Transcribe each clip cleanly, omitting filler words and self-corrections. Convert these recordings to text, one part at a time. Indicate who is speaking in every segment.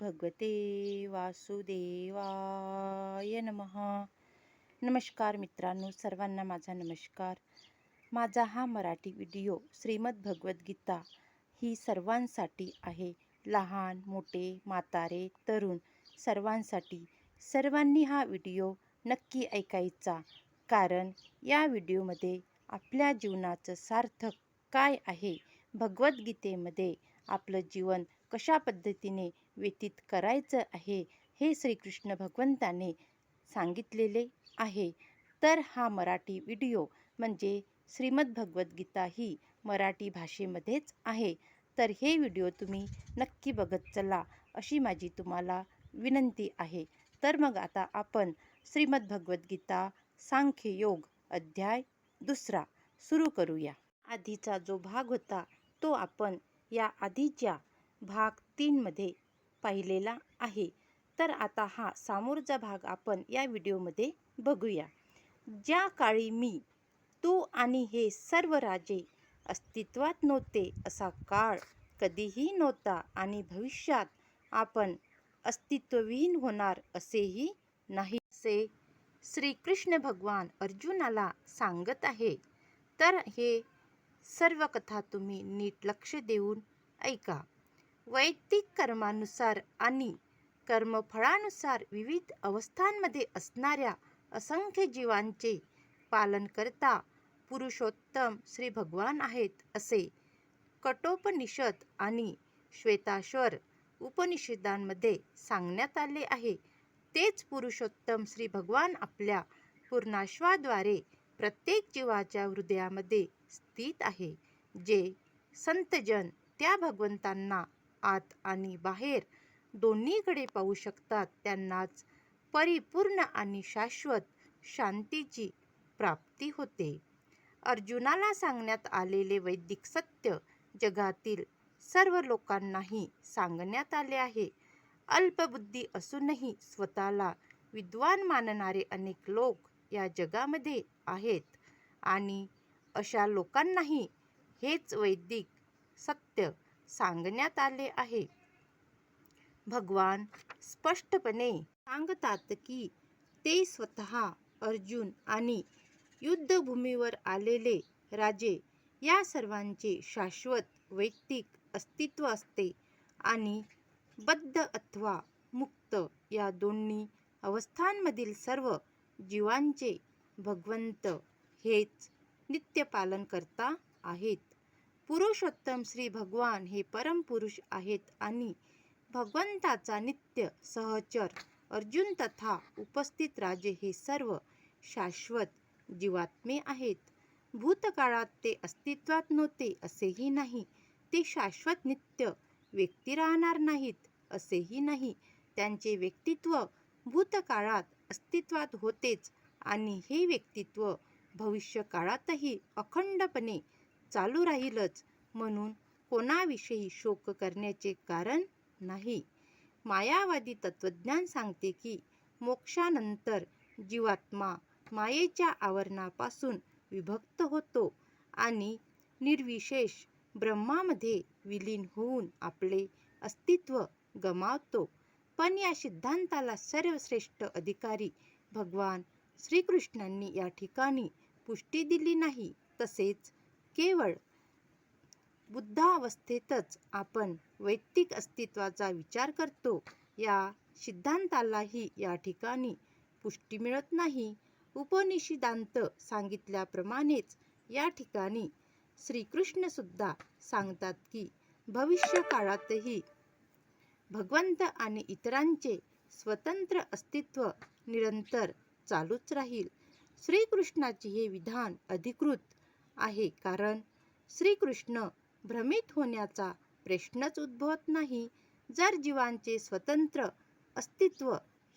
Speaker 1: भगवते वासुदेवाय नमः. नमस्कार मित्रांनो, सर्वांना माझा नमस्कार. माझा हा मराठी व्हिडिओ श्रीमद भगवद्गीता ही सर्वांसाठी आहे. लहान मोठे म्हातारे तरुण सर्वांसाठी. सर्वांनी हा व्हिडिओ नक्की ऐकायचा, कारण या व्हिडिओमध्ये आपल्या जीवनाचं सार्थक काय आहे, भगवद्गीतेमध्ये आपलं जीवन कशा पद्धतीने व्यतीत करायचं आहे हे श्रीकृष्ण भगवंताने सांगितलेले आहे. तर हा मराठी व्हिडिओ म्हणजे श्रीमद भगवद्गीता ही मराठी भाषेमध्येच आहे. तर हे व्हिडिओ तुम्ही नक्की बघत चला अशी माझी तुम्हाला विनंती आहे. तर मग आता आपण श्रीमद भगवद्गीता सांख्ययोग अध्याय 2 सुरू करूया. आधीचा जो भाग होता तो आपण या आधीच्या भाग 3 मध्ये पाहिलेला आहे. तर आता हा समोरचा भाग आपण या व्हिडिओमध्ये बघूया. ज्या काळी मी, तू आणि हे सर्व राजे अस्तित्वात नव्हते, असा काळ कधीही नव्हता आणि भविष्यात आपण अस्तित्वहीन होणार असेही नाही, असे श्रीकृष्ण भगवान अर्जुनाला सांगत आहे. तर हे सर्व कथा तुम्ही नीट लक्ष देऊन ऐका. वैयक्तिक कर्मानुसार आणि कर्मफळानुसार विविध अवस्थांमध्ये असणाऱ्या असंख्य जीवांचे पालनकर्ता पुरुषोत्तम श्री भगवान आहेत, असे कठोपनिषद आणि श्वेताश्वर उपनिषदांमध्ये सांगण्यात आले आहे. तेच पुरुषोत्तम श्री भगवान आपल्या पूर्णाश्वाद्वारे प्रत्येक जीवाच्या हृदयामध्ये स्थित आहे. जे संतजन त्या भगवंतांना आत आणि बाहेर दोन्हीकडे पाहू शकतात, त्यांनाच परिपूर्ण आणि शाश्वत शांतीची प्राप्ती होते. अर्जुनाला सांगण्यात आलेले वैदिक सत्य जगातील सर्व लोकांनाही सांगण्यात आले आहे. अल्पबुद्धी असूनही स्वतःला विद्वान मानणारे अनेक लोक या जगामध्ये आहेत आणि अशा लोकांनाही हेच वैदिक सत्य सांगण्यात आले आहे. भगवान स्पष्टपणे सांगतात की ते स्वतः, अर्जुन आणि युद्धभूमीवर आलेले राजे या सर्वांचे शाश्वत वैयक्तिक अस्तित्व असते आणि बद्ध अथवा मुक्त या दोन्ही अवस्थांमधील सर्व जीवांचे भगवंत हेच नित्य पालनकर्ता आहेत. पुरुषोत्तम श्री भगवान हे परमपुरुष आहेत आणि भगवंताचा नित्य सहचर अर्जुन तथा उपस्थित राजे हे सर्व शाश्वत जीवात्मे आहेत. भूतकाळात ते अस्तित्वात नव्हते असेही नाही, ते शाश्वत नित्य व्यक्ती राहणार नाहीत असेही नाही. त्यांचे व्यक्तित्व भूतकाळात अस्तित्वात होतेच आणि हे व्यक्तित्व भविष्यकाळातही अखंडपणे चालू राहीलच, म्हणून कोणाविषयी शोक करण्याचे कारण नाही. मायावादी तत्वज्ञान सांगते की मोक्षानंतर जीवात्मा मायेच्या आवरणापासून विभक्त होतो आणि निर्विशेष ब्रह्मामध्ये विलीन होऊन आपले अस्तित्व गमावतो. पण या सिद्धांताला सर्वश्रेष्ठ अधिकारी भगवान श्रीकृष्णांनी या ठिकाणी पुष्टी दिली नाही. तसेच केवळ बुद्धावस्थेतच आपण वैयक्तिक अस्तित्वाचा विचार करतो या सिद्धांतालाही या ठिकाणी पुष्टी मिळत नाही. उपनिषदांत सांगितल्याप्रमाणेच या ठिकाणी श्रीकृष्ण सुद्धा सांगतात की भविष्य काळातही भगवंत आणि इतरांचे स्वतंत्र अस्तित्व निरंतर चालूच राहील. श्रीकृष्णाचे हे विधान अधिकृत आहे, कारण श्रीकृष्ण भ्रमित होण्याचा प्रश्नच उद्भवत नाही. जर जीवांचे स्वतंत्र अस्तित्व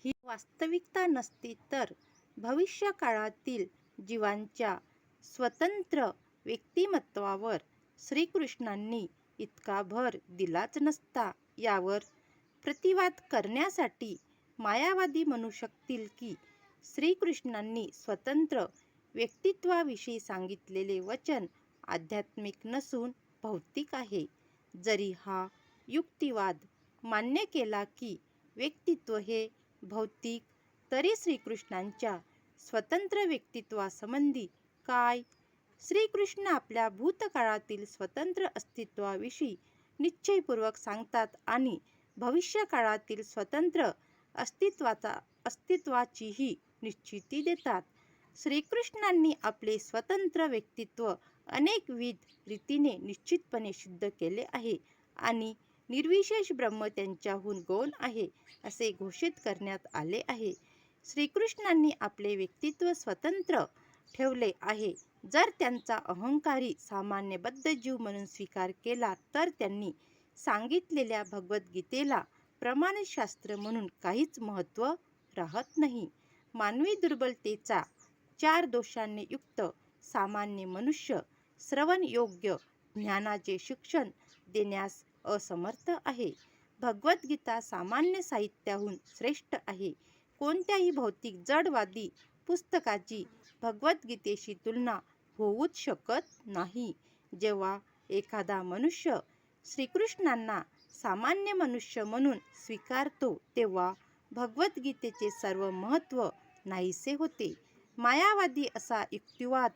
Speaker 1: ही वास्तविकता नसती, तर भविष्य काळातील जीवांच्या स्वतंत्र व्यक्तिमत्वावर श्रीकृष्णांनी इतका भर दिलाच नसता. यावर प्रतिवाद करण्यासाठी मायावादी म्हणू शकतील की श्रीकृष्णांनी स्वतंत्र व्यक्तित्वाविषयी सांगितलेले वचन आध्यात्मिक नसून भौतिक आहे. जरी हा युक्तिवाद मान्य केला की व्यक्तित्व हे भौतिक, तरी श्रीकृष्णांच्या स्वतंत्र व्यक्तित्वासंबंधी काय? श्रीकृष्ण आपल्या भूतकाळातील स्वतंत्र अस्तित्वाविषयी निश्चयपूर्वक सांगतात आणि भविष्यकाळातील स्वतंत्र अस्तित्वाचीही निश्चिती देतात. श्रीकृष्णांनी आपले स्वतंत्र व्यक्तित्व अनेकविध रीतीने निश्चितपणे सिद्ध केले आहे आणि निर्विशेष ब्रह्म त्यांच्याहून गौण आहे असे घोषित करण्यात आले आहे. श्रीकृष्णांनी आपले व्यक्तित्व स्वतंत्र ठेवले आहे. जर त्यांचा अहंकारी सामान्यबद्ध जीव म्हणून स्वीकार केला तर त्यांनी सांगितलेल्या भगवद्गीतेला प्रमाणशास्त्र म्हणून काहीच महत्त्व राहत नाही. मानवी दुर्बलतेचा 4 दोषांनी युक्त सामान्य मनुष्य श्रवण योग्य ज्ञानाचे शिक्षण देण्यास असमर्थ आहे. भगवद्गीता सामान्य साहित्याहून श्रेष्ठ आहे. कोणत्याही भौतिक जडवादी पुस्तकाची भगवद्गीतेशी तुलना होऊच शकत नाही. जेव्हा एखादा मनुष्य श्रीकृष्णांना सामान्य मनुष्य म्हणून स्वीकारतो तेव्हा भगवद्गीतेचे सर्व महत्त्व नाहीसे होते. मायावादी असा युक्तिवाद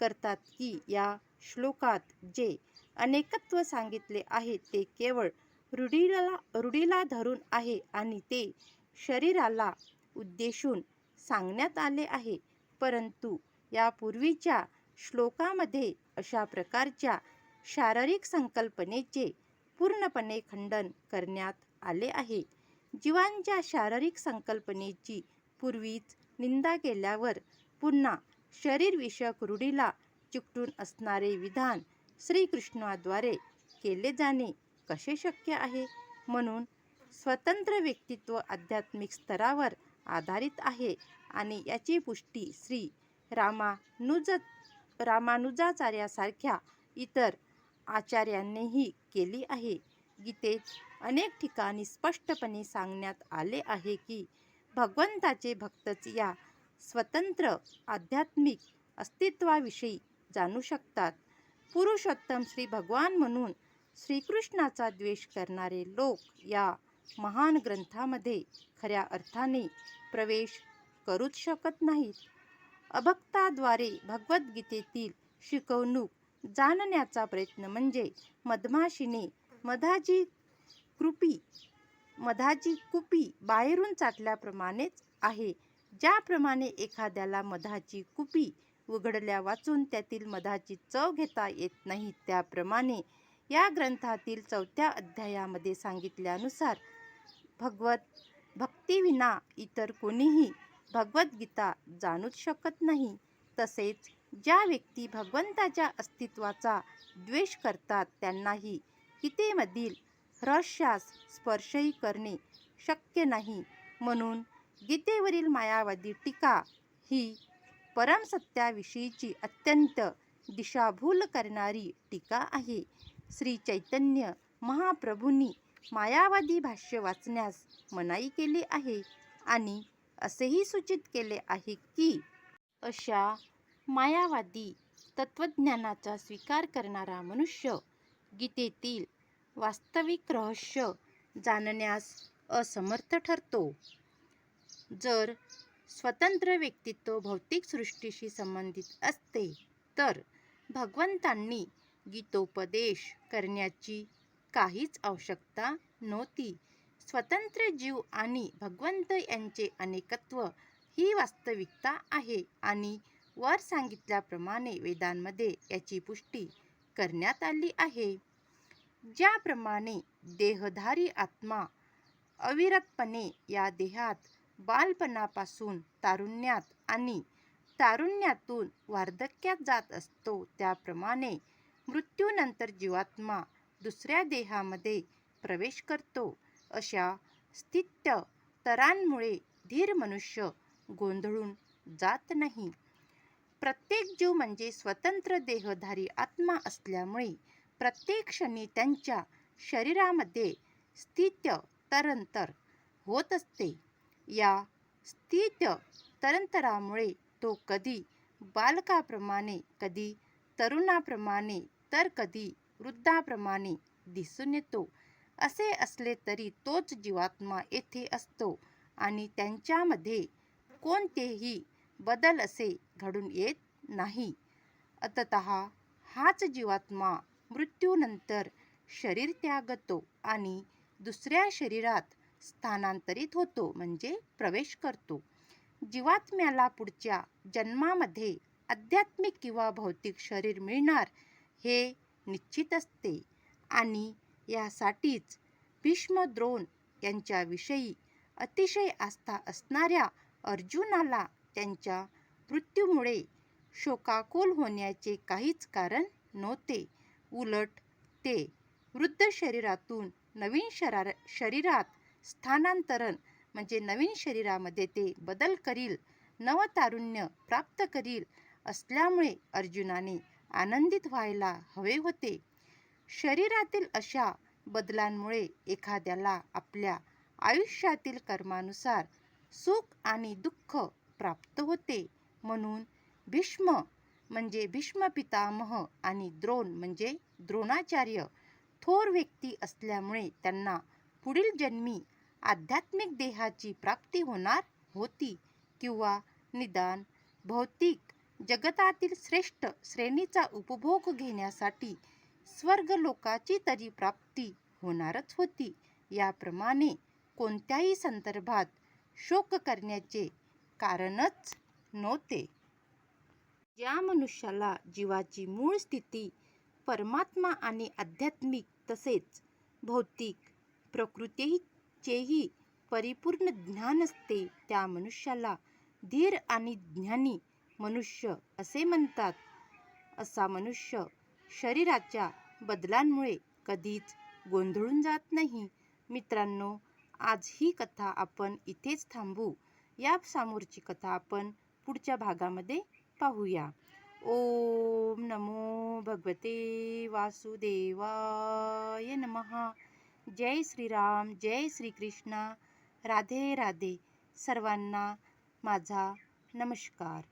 Speaker 1: करतात की या श्लोकात जे अनेकत्व सांगितले आहे ते केवळ रूढीला धरून आहे आणि ते शरीराला उद्देशून सांगण्यात आले आहे. परंतु यापूर्वीच्या श्लोकामध्ये अशा प्रकारच्या शारीरिक संकल्पनेचे पूर्णपणे खंडन करण्यात आले आहे. जीवांच्या शारीरिक संकल्पनेची पूर्वीच निंदा केल्यावर पुन्हा शरीरविषयक रूढीला चिकटून असणारे विधान श्रीकृष्णाद्वारे केले जाणे कसे शक्य आहे? म्हणून स्वतंत्र व्यक्तित्व आध्यात्मिक स्तरावर आधारित आहे आणि याची पुष्टी श्री रामानुजाचार्यासारख्या इतर आचार्यांनीही केली आहे. गीतेत अनेक ठिकाणी स्पष्टपणे सांगण्यात आले आहे की भगवंताचे भक्तच या स्वतंत्र आध्यात्मिक अस्तित्वाविषयी जाणू शकतात. पुरुषोत्तम श्री भगवान म्हणून श्रीकृष्णाचा द्वेष करणारे लोक या महान ग्रंथामध्ये खऱ्या अर्थाने प्रवेश करूच शकत नाहीत. अभक्ताद्वारे भगवद्गीतेतील शिकवणूक जाणण्याचा प्रयत्न म्हणजे मधमाशीने मधाची कुपी बाहेरून चाटल्याप्रमाणेच आहे. ज्याप्रमाणे एखाद्याला मधाची कुपी उघडल्या वाचून त्यातील मधाची चव घेता येत नाही, त्याप्रमाणे या ग्रंथातील 4थ्या अध्यायामध्ये सांगितल्यानुसार भक्तीविना इतर कोणीही भगवद्गीता जाणूच शकत नाही. तसेच ज्या व्यक्ती भगवंताच्या अस्तित्वाचा द्वेष करतात त्यांनाही गीतेमधील रहस्यास स्पर्शही करणे शक्य नाही. म्हणून गीतेवरील मायावादी टीका ही परमसत्याविषयीची अत्यंत दिशाभूल करणारी टीका आहे. श्री चैतन्य महाप्रभूंनी मायावादी भाष्य वाचण्यास मनाई केली आहे आणि असेही सूचित केले आहे की अशा मायावादी तत्त्वज्ञानाचा स्वीकार करणारा मनुष्य गीतेतील वास्तविक रहस्य जाणण्यास असमर्थ ठरतो. जर स्वतंत्र व्यक्तित्व भौतिक सृष्टीशी संबंधित असते तर भगवंतांनी गीतोपदेश करण्याची काहीच आवश्यकता नव्हती. स्वतंत्र जीव आणि भगवंत यांचे अनेकत्व ही वास्तविकता आहे आणि वर सांगितल्याप्रमाणे वेदांमध्ये याची पुष्टी करण्यात आली आहे. ज्याप्रमाणे देहधारी आत्मा अविरतपणे या देहात बालपणापासून तारुण्यात आणि तारुण्यातून वार्धक्यात जात असतो, त्याप्रमाणे मृत्यूनंतर जीवात्मा दुसऱ्या देहामध्ये प्रवेश करतो. अशा स्थित्यंतरांमुळे धीर मनुष्य गोंधळून जात नाही. प्रत्येक जीव म्हणजे स्वतंत्र देहधारी आत्मा असल्यामुळे प्रत्येक क्षणी त्यांच्या शरीरामध्ये स्थित्यंतर होत असते. या स्थित्यंतरामुळे तो कधी बालकाप्रमाणे, कधी तरुणाप्रमाणे तर कधी वृद्धाप्रमाणे दिसून येतो. असे असले तरी तोच जीवात्मा येथे असतो आणि त्यांच्यामध्ये कोणतेही बदल असे घडून येत नाही. अंततः हाच जीवात्मा मृत्यूनंतर शरीर त्यागतो आणि दुसऱ्या शरीरात स्थानांतरित होतो, म्हणजे प्रवेश करतो. जीवात्म्याला पुढच्या जन्मामध्ये आध्यात्मिक किंवा भौतिक शरीर मिळणार हे निश्चित असते आणि यासाठीच भीष्म द्रोण यांच्याविषयी अतिशय आस्था असणाऱ्या अर्जुनाला त्यांच्या मृत्यूमुळे शोकाकुल होण्याचे काहीच कारण नव्हते. उलट ते वृद्ध शरीरातून नवीन शरीरात स्थानांतरण म्हणजे नवीन शरीरामध्ये ते बदल करील, नवतारुण्य प्राप्त करील असल्यामुळे अर्जुनाने आनंदित व्हायला हवे होते. शरीरातील अशा बदलांमुळे एखाद्याला आपल्या आयुष्यातील कर्मानुसार सुख आणि दुःख प्राप्त होते. म्हणून भीष्म म्हणजे भीष्म पितामह आणि द्रोण म्हणजे द्रोणाचार्य थोर व्यक्ती असल्यामुळे त्यांना पुढील जन्मी आध्यात्मिक देहाची प्राप्ती होणार होती किंवा निदान भौतिक जगतातील श्रेष्ठ श्रेणीचा उपभोग घेण्यासाठी स्वर्गलोकाची तरी प्राप्ती होणारच होती. याप्रमाणे कोणत्याही संदर्भात शोक करण्याचे कारणच नव्हते. ज्या मनुष्याला जीवाची मूळ स्थिती परमात्मा आणि आध्यात्मिक तसेच भौतिक प्रकृतीचेही परिपूर्ण ज्ञान असते, त्या मनुष्याला धीर आणि ज्ञानी मनुष्य असे म्हणतात. असा मनुष्य शरीराच्या बदलांमुळे कधीच गोंधळून जात नाही. मित्रांनो, आज ही कथा आपण इथेच थांबू. या समोरची कथा आपण पुढच्या भागामध्ये पाहूया. ओम नमो भगवते वासुदेवाय नमः. जय श्रीराम, जय श्रीकृष्ण. राधे राधे. सर्वांना माझा नमस्कार.